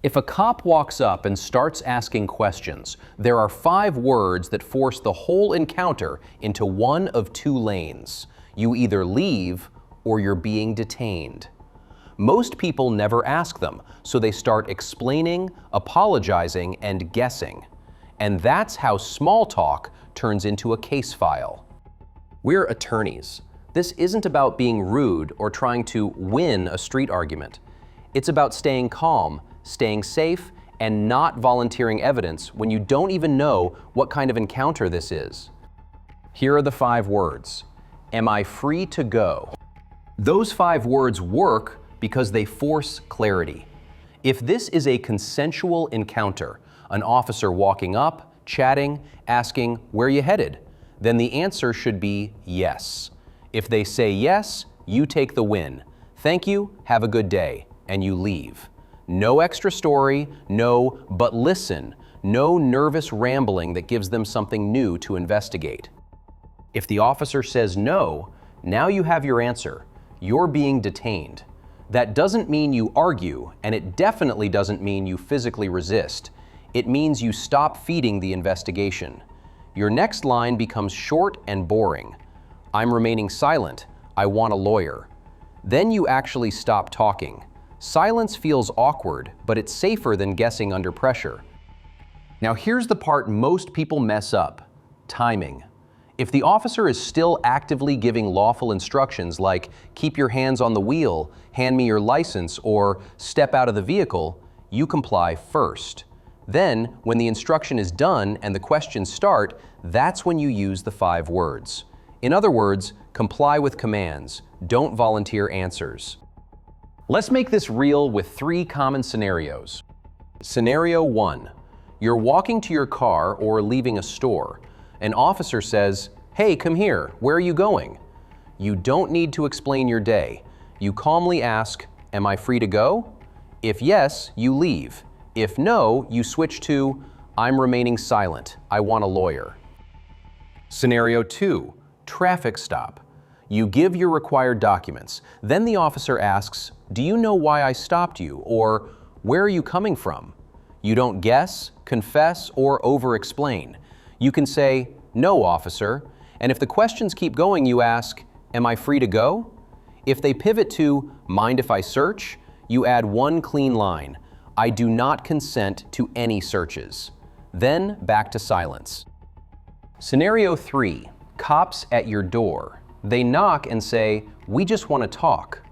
If a cop walks up and starts asking questions, there are 5 words that force the whole encounter into one of 2 lanes. You either leave or you're being detained. Most people never ask them, so they start explaining, apologizing, and guessing. And that's how small talk turns into a case file. We're attorneys. This isn't about being rude or trying to win a street argument. It's about staying calm, staying safe, and not volunteering evidence when you don't even know what kind of encounter this is. Here are the 5 words. Am I free to go? Those 5 words work because they force clarity. If this is a consensual encounter, an officer walking up, chatting, asking, "Where you headed?" then the answer should be yes. If they say yes, you take the win. Thank you, have a good day, and you leave. No extra story, no "but listen," no nervous rambling that gives them something new to investigate. If the officer says no, now you have your answer. You're being detained. That doesn't mean you argue, and it definitely doesn't mean you physically resist. It means you stop feeding the investigation. Your next line becomes short and boring. I'm remaining silent. I want a lawyer. Then you actually stop talking. Silence feels awkward, but it's safer than guessing under pressure. Now here's the part most people mess up: timing. If the officer is still actively giving lawful instructions like "keep your hands on the wheel," "hand me your license," or "step out of the vehicle," you comply first. Then, when the instruction is done and the questions start, that's when you use the 5 words. In other words, comply with commands. Don't volunteer answers. Let's make this real with 3 common scenarios. Scenario 1. You're walking to your car or leaving a store. An officer says, "Hey, come here, where are you going?" You don't need to explain your day. You calmly ask, "Am I free to go?" If yes, you leave. If no, you switch to, "I'm remaining silent. I want a lawyer." Scenario 2. Traffic stop. You give your required documents. Then the officer asks, "Do you know why I stopped you?" or "Where are you coming from?" You don't guess, confess, or over-explain. You can say, "No, officer," and if the questions keep going, you ask, "Am I free to go?" If they pivot to, "Mind if I search?" you add one clean line, "I do not consent to any searches." Then back to silence. Scenario 3. Cops at your door. They knock and say, "We just want to talk."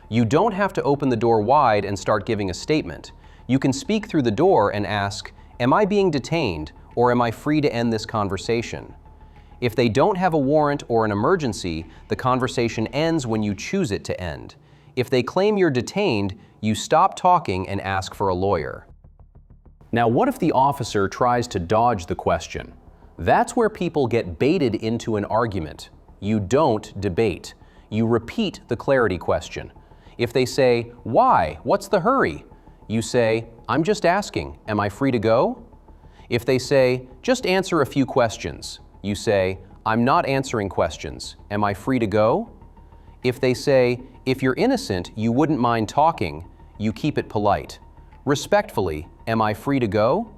You don't have to open the door wide and start giving a statement. You can speak through the door and ask, "Am I being detained, or am I free to end this conversation?" If they don't have a warrant or an emergency, the conversation ends when you choose it to end. If they claim you're detained, you stop talking and ask for a lawyer. Now, what if the officer tries to dodge the question? That's where people get baited into an argument. You don't debate. You repeat the clarity question. If they say, "Why? What's the hurry?" you say, "I'm just asking. Am I free to go?" If they say, "Just answer a few questions," you say, "I'm not answering questions. Am I free to go?" If they say, "If you're innocent, you wouldn't mind talking," you keep it polite. Respectfully, "Am I free to go?"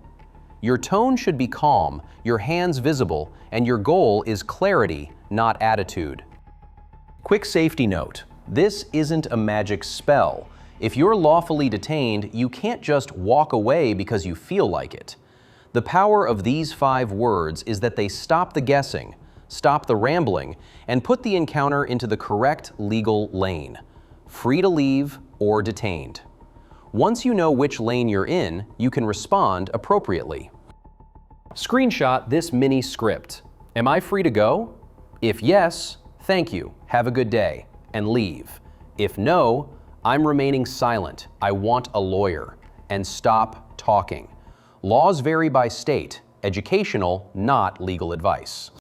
Your tone should be calm, your hands visible, and your goal is clarity, not attitude. Quick safety note: this isn't a magic spell. If you're lawfully detained, you can't just walk away because you feel like it. The power of these 5 words is that they stop the guessing, stop the rambling, and put the encounter into the correct legal lane: free to leave or detained. Once you know which lane you're in, you can respond appropriately. Screenshot this mini script. Am I free to go? If yes, thank you, have a good day, and leave. If no, I'm remaining silent, I want a lawyer, and stop talking. Laws vary by state, educational, not legal advice.